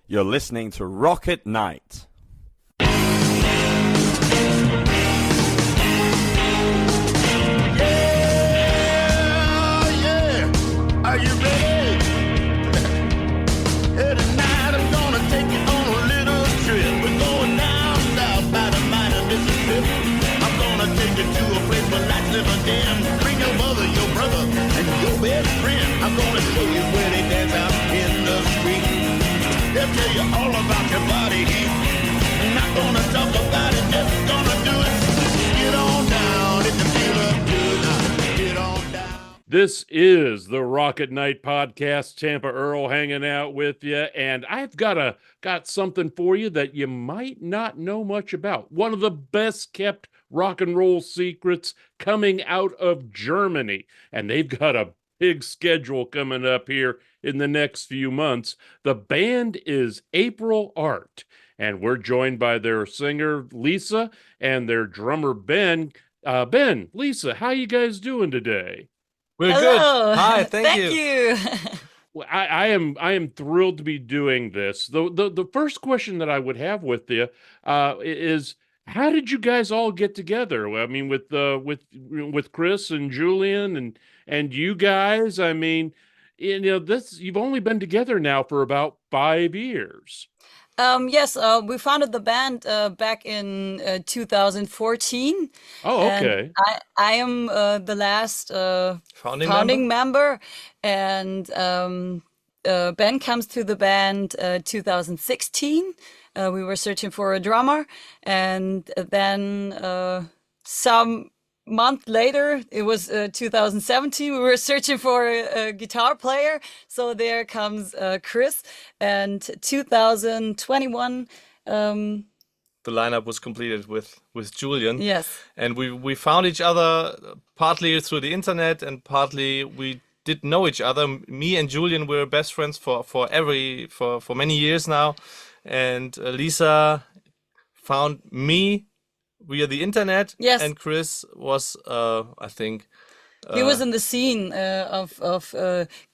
You're listening to Rocket Night. Are you ready? Hey, tonight I'm gonna take you on a little trip. We're going down south by the mighty Mississippi. I'm gonna take you to a place where lights never dim. Bring your mother, your brother, and your best friend. I'm gonna show you where they dance out in the street. They'll tell you all about your body heat. I'm not gonna talk about it, just gonna do it. Get on down if you feel good. Get on down. This is the Rocket Night Podcast. Tampa Earl hanging out with you, and I've got something for you that you might not know much about. One of the best kept rock and roll secrets coming out of Germany, and they've got a big schedule coming up here in the next few months. The band is April Art, and we're joined by their singer Lisa and their drummer Ben. Ben, Lisa, how you guys doing today? We're Hello. good. Hi, thank you. you. Well, I am thrilled to be doing this. The first question that I would have with you is, how did you guys all get together? I mean, with Chris and Julian and you guys. I mean, you've only been together now for about 5 years. Yes, we founded the band back in 2014. Oh, And okay. I am the last Founding founding member, and Ben comes to the band 2016. We were searching for a drummer, and then some month later, it was 2017, we were searching for a guitar player. So there comes Chris, and 2021. The lineup was completed with Julian. Yes. And we found each other partly through the internet and partly we did know each other. Me and Julian were best friends for many years now. And Lisa found me via the internet. Yes. And Chris was, I think, He was in the scene of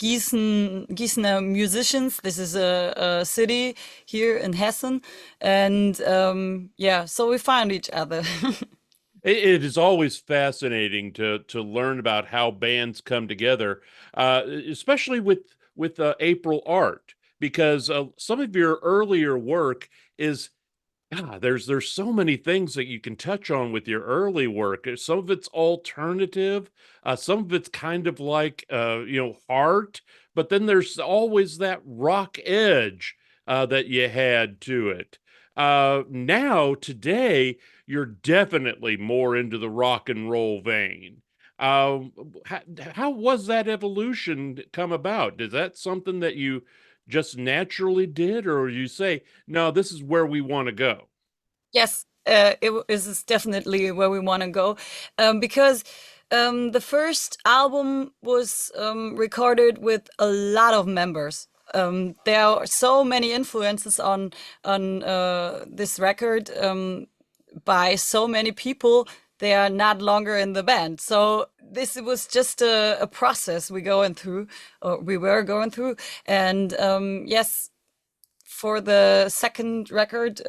Gießener musicians. This is a city here in Hessen, and so we found each other. It is always fascinating to learn about how bands come together, especially with April Art, because some of your earlier work is. There's so many things that you can touch on with your early work. Some of it's alternative, some of it's kind of like heart, but then there's always that rock edge that you had to it. Now today, you're definitely more into the rock and roll vein. How was that evolution come about? Is that something that you just naturally did, or you say, no, this is where we want to go? Yes, this is definitely where we want to go, because the first album was recorded with a lot of members. There are so many influences on this record by so many people. They are not longer in the band, so this was just a process we were going through, and yes, for the second record,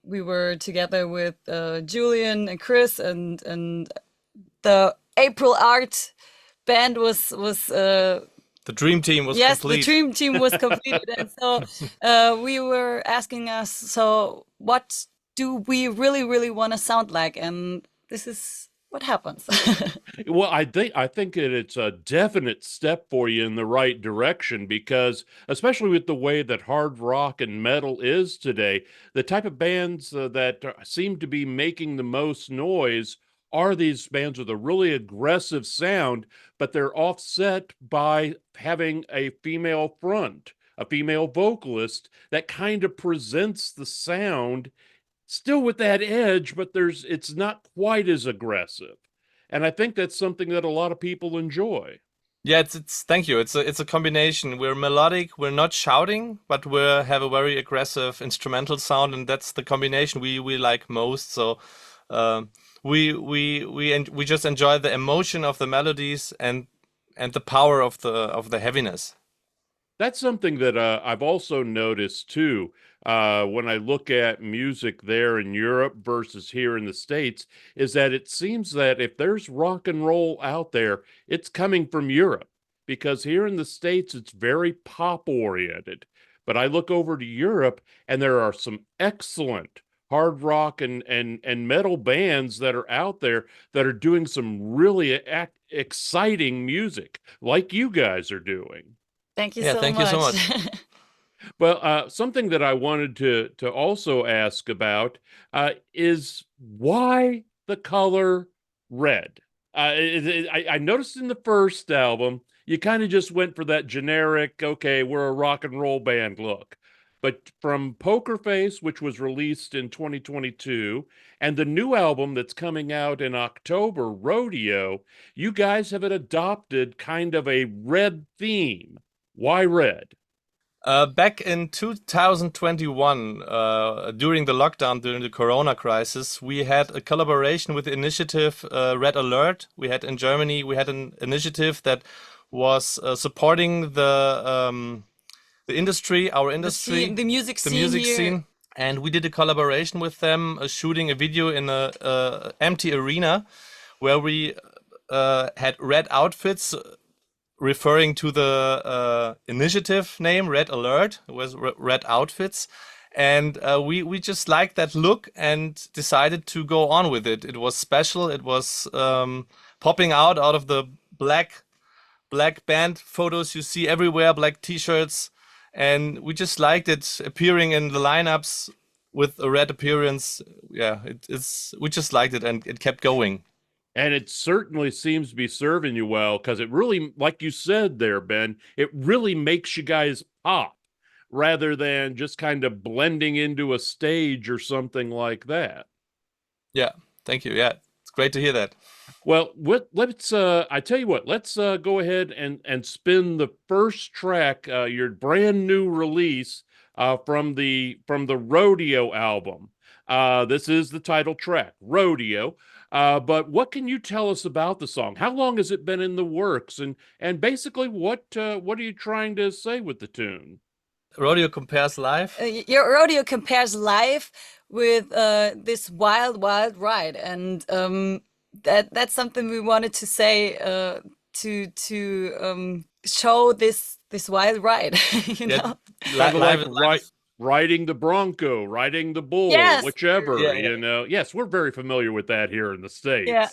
we were together with Julian and Chris, and the April Art band was the dream team was complete. The dream team was completed, and so we were asking us, so what do we really want to sound like? And this is what happens. Well, I think that it's a definite step for you in the right direction, because especially with the way that hard rock and metal is today, the type of bands that seem to be making the most noise are these bands with a really aggressive sound, but they're offset by having a female front, a female vocalist that kind of presents the sound still with that edge, but it's not quite as aggressive. And I think that's something that a lot of people enjoy. Yeah, it's thank you. It's a combination. We're melodic, we're not shouting, but we have a very aggressive instrumental sound, and that's the combination we like most. So we just enjoy the emotion of the melodies and the power of the heaviness. That's something that I've also noticed too. When I look at music there in Europe versus here in the States, is that it seems that if there's rock and roll out there, it's coming from Europe, because here in the States, it's very pop oriented. But I look over to Europe and there are some excellent hard rock and metal bands that are out there that are doing some really exciting music like you guys are doing. Thank you Yeah, so thank much. you so much. Well, something that I wanted to also ask about is why the color red? I noticed in the first album, you kind of just went for that generic, okay, we're a rock and roll band look. But from Poker Face, which was released in 2022, and the new album that's coming out in October, Rodeo, you guys have adopted kind of a red theme. Why red? Back in 2021, during the lockdown, during the Corona crisis, we had a collaboration with the initiative Red Alert. We had in Germany, we had an initiative that was supporting the industry, our industry, The music the scene music here. scene, and we did a collaboration with them, shooting a video in a empty arena, where we had red outfits, referring to the initiative name, Red Alert. It was red outfits. And we just liked that look and decided to go on with it. It was special. It was popping out of the black band photos you see everywhere, black t-shirts. And we just liked it appearing in the lineups with a red appearance. Yeah, we just liked it, and it kept going. And it certainly seems to be serving you well, because it really, like you said there, Ben, it really makes you guys pop rather than just kind of blending into a stage or something like that. Yeah, thank you. Yeah, it's great to hear that. Well, let's I tell you what, let's go ahead and spin the first track, your brand new release from the Rodeo album. This is the title track, Rodeo. But what can you tell us about the song? How long has it been in the works? And basically, what are you trying to say with the tune? Rodeo compares live. Your rodeo compares life with this wild, wild ride, and that's something we wanted to say to show this wild ride. You know, Kind of like riding the Bronco, riding the bull, Yes. whichever, Yeah. you know. Yes, we're very familiar with that here in the States. Yeah.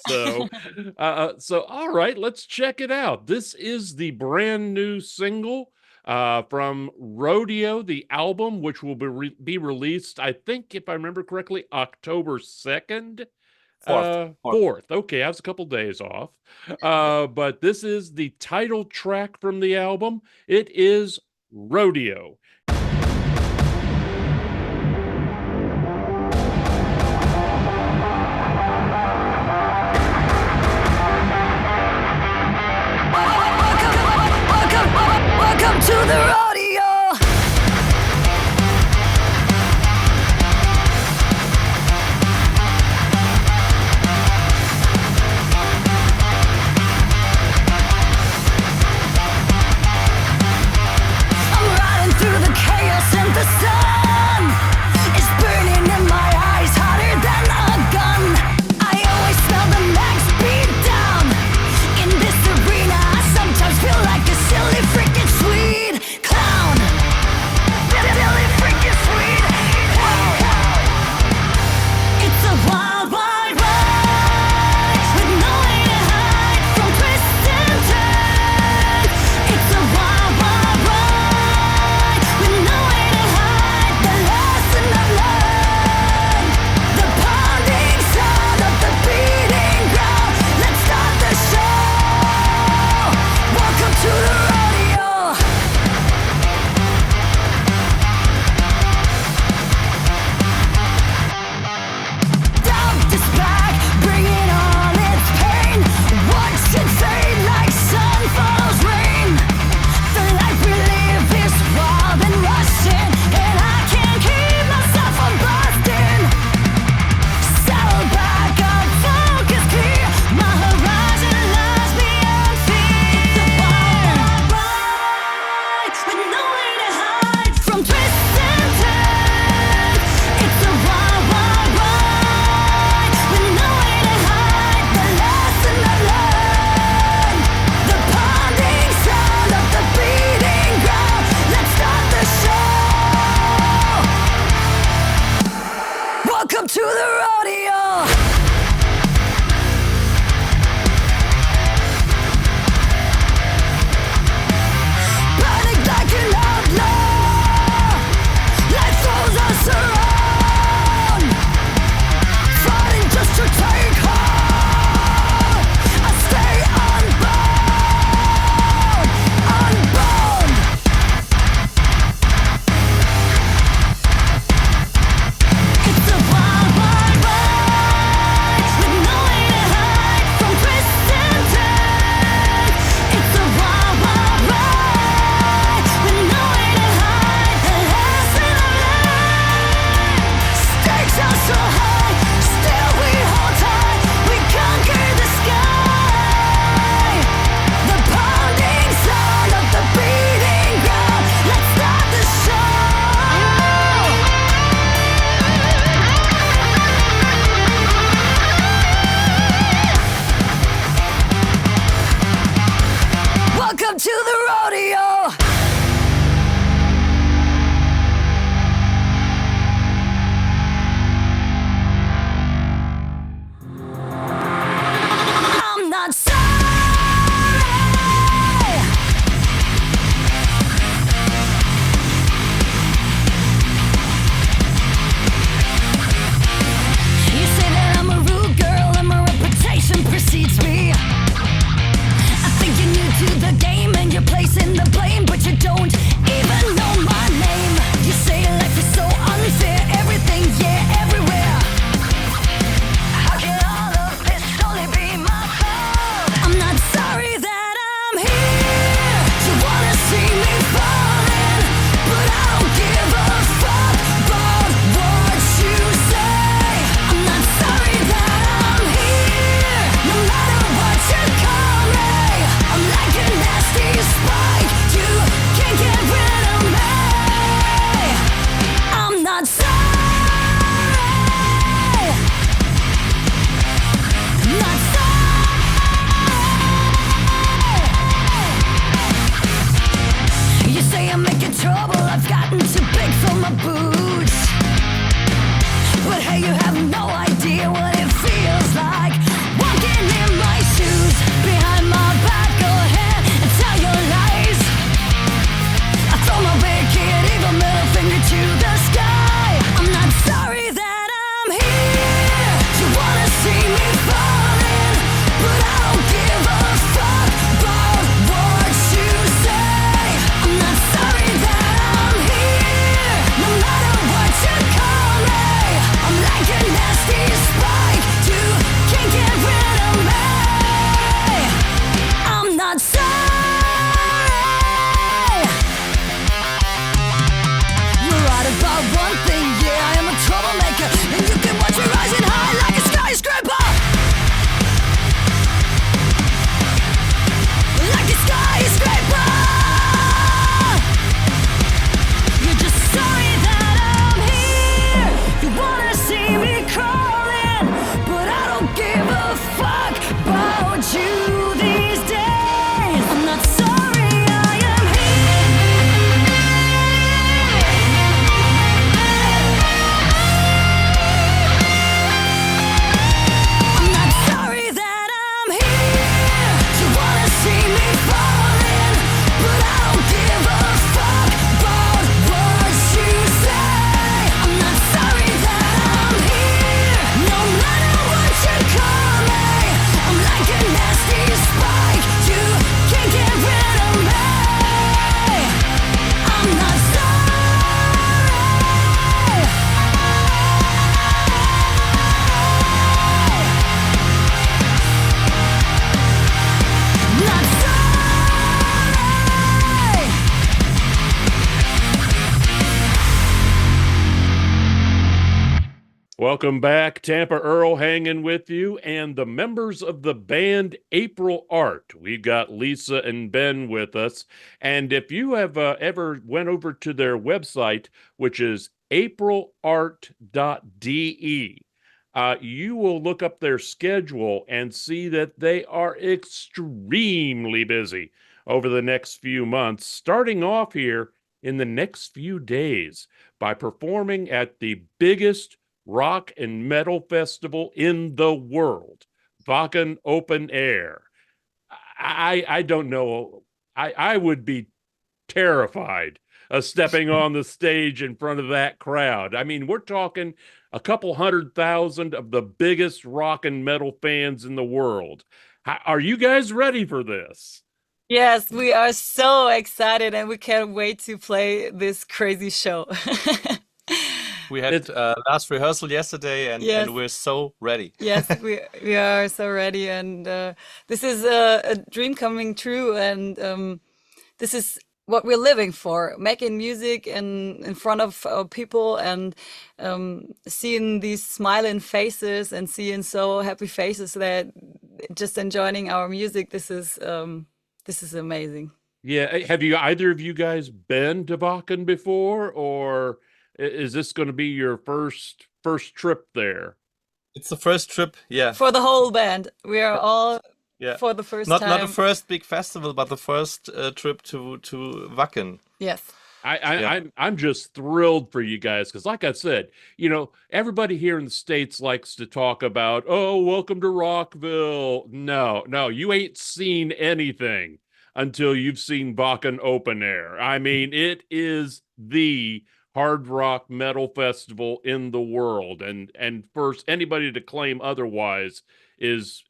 So all right, let's check it out. This is the brand new single from Rodeo, the album, which will be released, I think, if I remember correctly, October 2nd. 4th. Okay, I was a couple days off. But this is the title track from the album. It is Rodeo. welcome to the rodeo. I'm riding through the chaos and the sun is burning in my eyes, hotter than a gun. I always smell the max beat down in this arena. I sometimes feel like a silly freaking Swede clown. Silly freaking Swede. It's a wild, wild ride with no way to hide from twists and turns. It's a wild, wild ride with no way to hide, one thing, yeah, I am a troublemaker, and you can watch me rising high like a skyscraper. Like a skyscraper. You're just sorry that I'm here. You wanna see me crawling, but I don't give a fuck about you these days. I'm not sorry I am here. I'm not sorry that I'm here. You wanna see me falling, but I don't give a fuck about what you say. I'm not sorry that I'm here. No matter what you call me, I'm like a nasty spike. You can't get rid of me. I'm not sorry. Not sorry. Welcome back. Tampa Earl hanging with you and the members of the band April Art. We've got Lisa and Ben with us. And if you have ever went over to their website, which is aprilart.de, you will look up their schedule and see that they are extremely busy over the next few months, starting off here in the next few days by performing at the biggest rock and metal festival in the world, Wacken Open Air. I don't know. I would be terrified of stepping on the stage in front of that crowd. I mean, we're talking a couple 100,000 of the biggest rock and metal fans in the world. Are you guys ready for this? Yes, we are so excited and we can't wait to play this crazy show. We had last rehearsal yesterday, Yes. and we're so ready. Yes, we are so ready, and this is a dream coming true, and this is what we're living for: making music in front of people, and seeing these smiling faces and seeing so happy faces that just enjoying our music. This is amazing. Yeah. Have you either of you guys been to Wacken before, or is this going to be your first trip there? It's the first trip, yeah. For the whole band, we are all Yeah. for the first Not time. the first big festival, but the first trip to Wacken. Yes. I'm just thrilled for you guys because, like I said, everybody here in the States likes to talk about, oh, welcome to Rockville. No, you ain't seen anything until you've seen Wacken Open Air. I mean, it is the hard rock metal festival in the world, and for anybody to claim otherwise is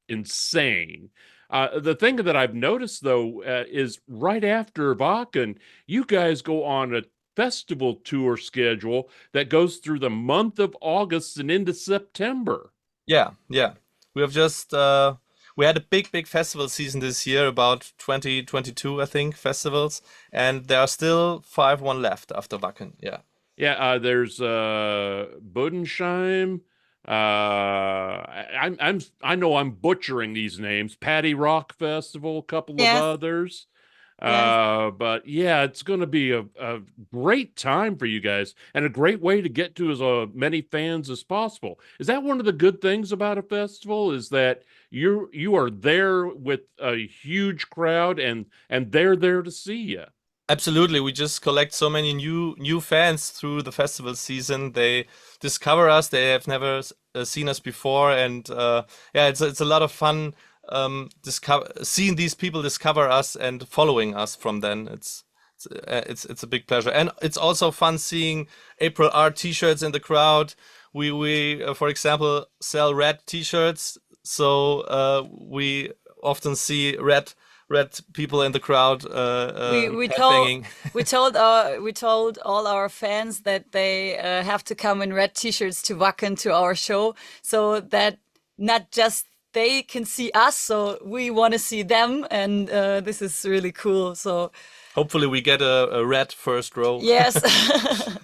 insane. The thing that I've noticed, though, is right after Wacken, you guys go on a festival tour schedule that goes through the month of August and into September. Yeah. We have just we had a big festival season this year, about 22, I think, festivals, and there are still 5 left after Wacken. Yeah. Yeah, there's Bodensheim. I know I'm butchering these names. Patty Rock Festival, a couple Yes. of others. Yes. But yeah, it's going to be a great time for you guys and a great way to get to as many fans as possible. Is that one of the good things about a festival? Is that you are there with a huge crowd and they're there to see you? Absolutely. We just collect so many new fans through the festival season. They discover us. They have never seen us before, and it's a lot of fun seeing these people discover us and following us from then. It's a big pleasure, and it's also fun seeing April Art T-shirts in the crowd. We for example sell red T-shirts, so we often see red people in the crowd. We headbanging. told all our fans that they have to come in red T-shirts to Wacken to our show, so that not just they can see us, so we want to see them, and this is really cool. So Hopefully, we get a red first row. Yes.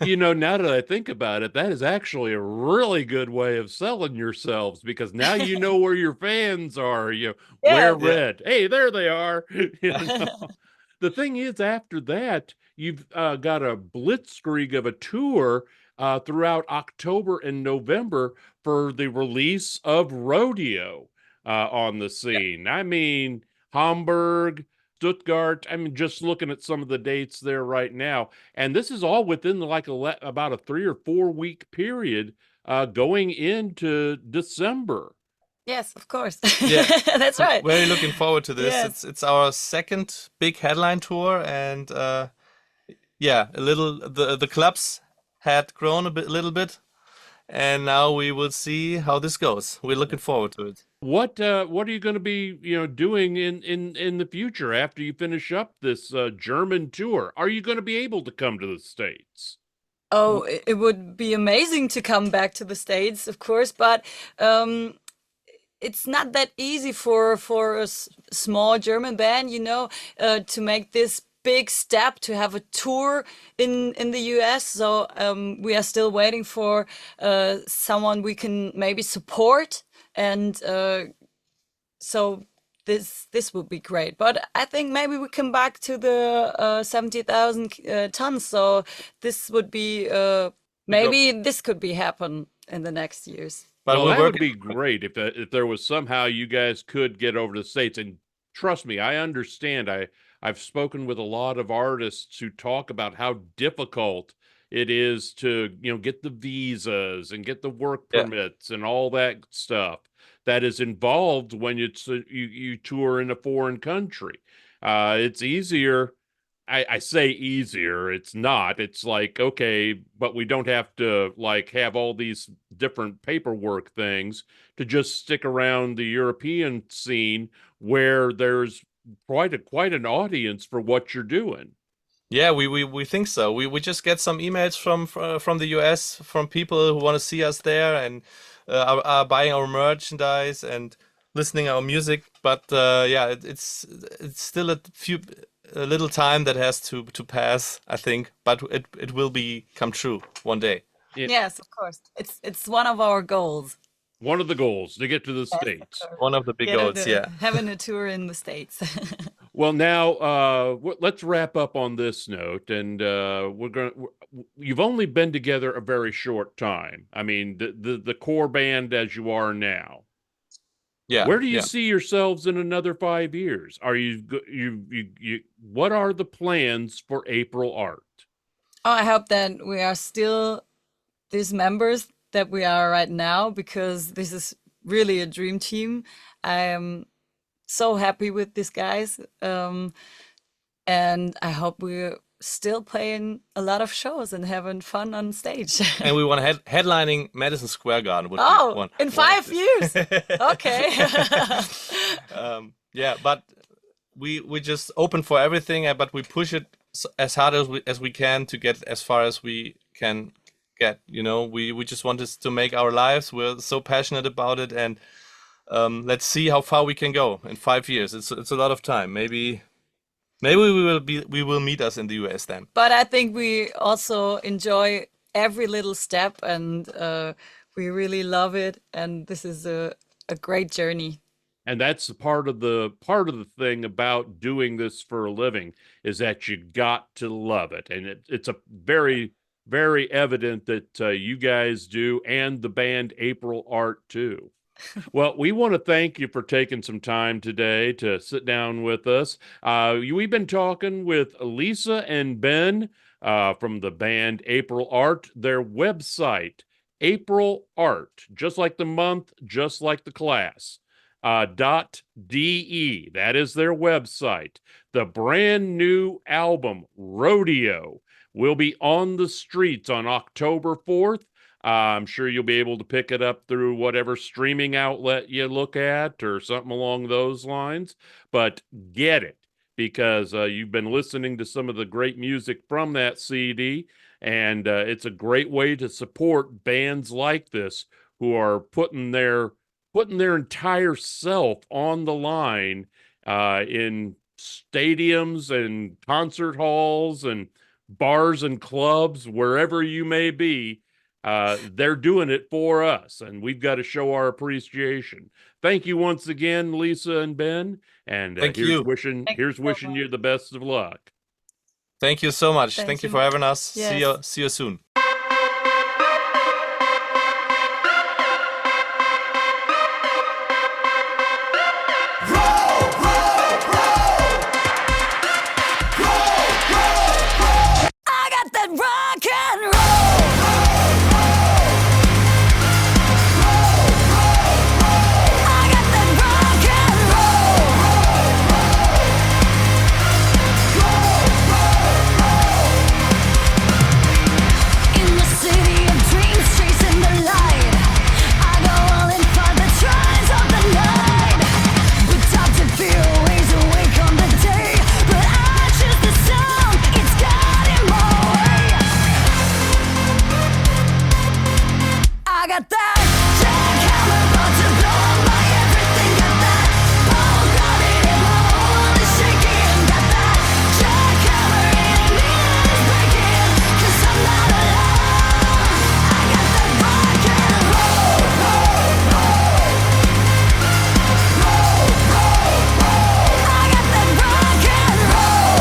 You know, now that I think about it, that is actually a really good way of selling yourselves, because now you know where your fans are. You wear Yeah. red. Hey, there they are. You know? The thing is, after that, you've got a blitzkrieg of a tour throughout October and November for the release of Rodeo on the scene. I mean, Hamburg, Stuttgart. I mean, just looking at some of the dates there right now, and this is all within like about a 3 or 4 week period going into December. Yes, of course. Yeah. That's right. Very looking forward to this. Yes. It's our second big headline tour, and yeah, the clubs had grown a little bit, and now we will see how this goes. We're looking forward to it. What are you going to be, doing in the future after you finish up this German tour? Are you going to be able to come to the States? Oh, it would be amazing to come back to the States, of course, but it's not that easy for a small German band, to make this big step to have a tour in the US. So we are still waiting for someone we can maybe support, and so this would be great. But I think maybe we come back to the 70,000 tons. So this would be maybe this could be happen in the next years. But Well, we're that would working. be great if there was somehow you guys could get over to the States. And trust me, I understand. I've spoken with a lot of artists who talk about how difficult it is to, get the visas and get the work Yeah. permits and all that stuff that is involved when you tour in a foreign country. It's easier. I say easier. It's not. It's like, okay, but we don't have to like have all these different paperwork things to just stick around the European scene where there's quite an audience for what you're doing. Yeah, we think so. We just get some emails from the US, from people who want to see us there, and are buying our merchandise and listening our music. But yeah, it's still a little time that has to pass, I think. But it will come true one day. Yes, of course. It's one of our goals. One of the goals to get to the States. One of the big goals, yeah. Having a tour in the States. Well, now let's wrap up on this note, and you've only been together a very short time. I mean, the core band as you are now. Yeah. Where do you yeah. see yourselves in another 5 years? Are you what are the plans for April Art? Oh, I hope that we are still these members that we are right now, because this is really a dream team. I am so happy with these guys. And I hope we're still playing a lot of shows and having fun on stage. And we want to headlining Madison Square Garden. Would be Oh, one, in one 5 of years. the- Okay. Yeah, but we just open for everything, but we push it as hard as we can to get as far as we can get. We just want this to make our lives. We're so passionate about it, and let's see how far we can go in 5 years. It's a lot of time. Maybe we will meet us in the US then. But I think we also enjoy every little step, and we really love it. And this is a great journey. And that's part of the thing about doing this for a living, is that you got to love it. And it's a very, very evident that you guys do, and the band April Art too. Well, we want to thank you for taking some time today to sit down with us. We've been talking with Lisa and Ben from the band April Art. Their website, April Art, just like the month, just like the class, .de. That is their website. The brand new album, Rodeo, will be on the streets on October 4th. I'm sure you'll be able to pick it up through whatever streaming outlet you look at or something along those lines. But get it, because you've been listening to some of the great music from that CD, and it's a great way to support bands like this who are putting their entire self on the line in stadiums and concert halls and bars and clubs, wherever you may be. They're doing it for us, and we've got to show our appreciation. Thank you once again, Lisa and Ben. And Thank here's you. wishing Thank you here's so wishing you much. the best of luck. Thank you so much. Thank Thank you you. for having us. See Yes. you soon. I got that rock and roll. I got that rock and roll. In the city of dreams, chasing the light, I go all in for the trials of the night. But top to fear always awake on the day. But I choose the sound, it's got in my way. I got that jackhammer about to blow up my everything. Got that ball grounded in my hole is shaking. Got that jackhammer in me that is breaking. 'Cause I'm not alone. I got that rock and roll. I got that rock and roll.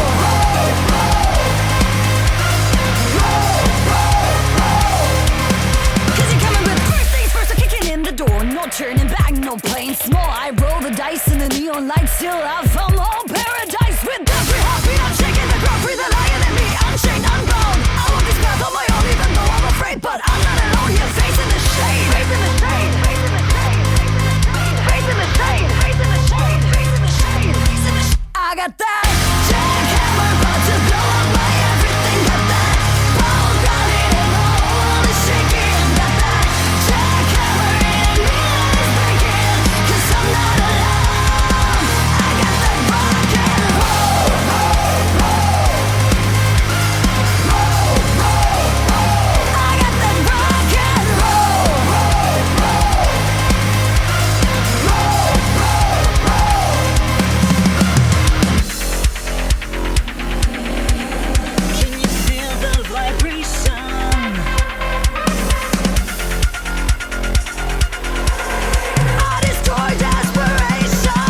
Cause you're coming with first things first, so kicking in the door. No turning back, no playing small. I roll the dice in the neon lights till I found my own paradise. With every heartbeat, I'm shaking the ground, free the lion in me, unchained, unbound. I walk this path on my own, even though I'm afraid. But I'm not alone here, facing the shade. Facing the shade, facing the shade, facing the shade, facing the shade, facing the shade, facing the shade. I got that jackhammer about to blow up my everything. Got that ball grounded in my hole is shaking. Got that jackhammer in me that is breaking. 'Cause I'm not alone. I got that rock and roll. I got that rock and Can you feel the vibration? I destroy desperation.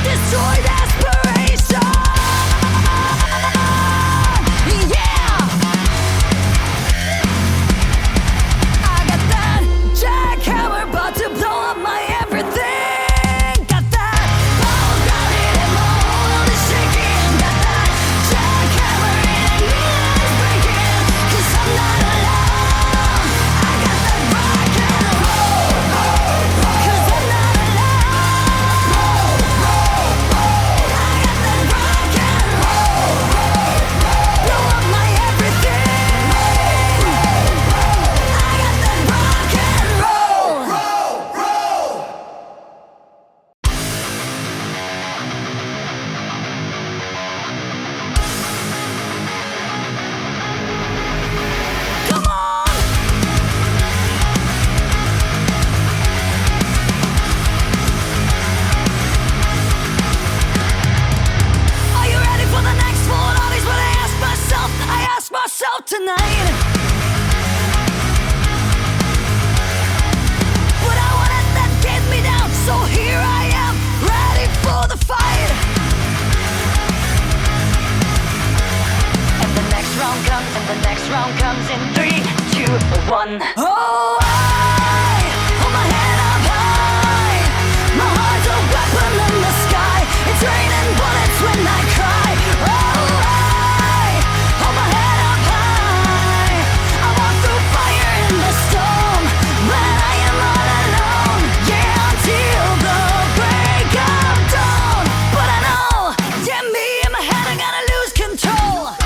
Destroy desperation. Yeah. I got that jackhammer about to blow up my everything. Got that ball grounded in my hole is shaking. Got that jackhammer in me that is breaking. 'Cause I'm not alone. I got that rock and roll. 'Cause I'm not alone. I got that rock and roll. Blow up my everything. I got that rock and roll. Come on. Are you ready for the next one? All is what I ask myself tonight. But I won't let that get me down, so here I am, ready for the fight. And the next round comes in 3, 2, 1. Oh, I hold my head up high. My heart's a weapon in the sky. It's raining bullets when I cry. Oh, I hold my head up high. I walk through fire in the storm, but I am all alone. Yeah, until the break of dawn. But I know, yeah, me in my head, I gotta lose control.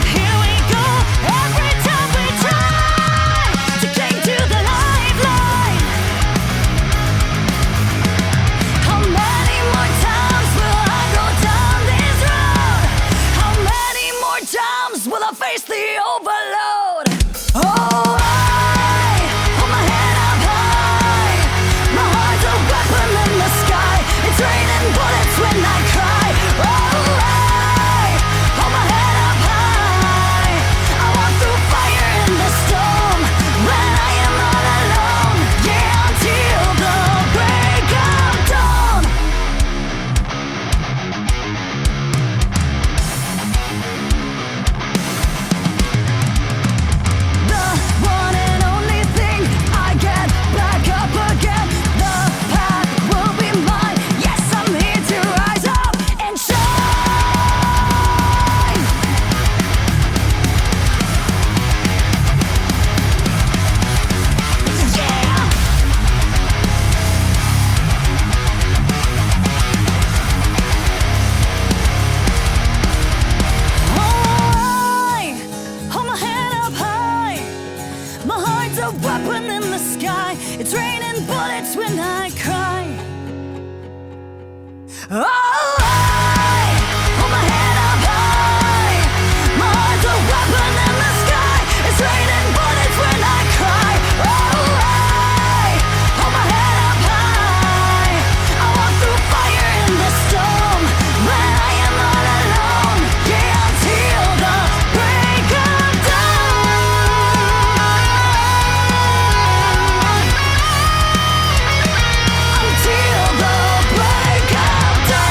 Here we go. Oh, I hold my head up high. My heart's a weapon in the sky. It's raining bullets when I cry. Oh, I hold my head up high. I walk through fire in the storm, but I am not alone. Yeah, until the break of dawn. Until the break of dawn.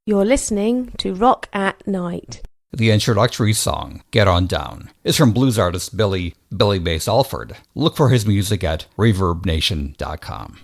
You're listening to Rock at Night. The introductory song, Get On Down, is from blues artist Billy Bass Alford. Look for his music at ReverbNation.com.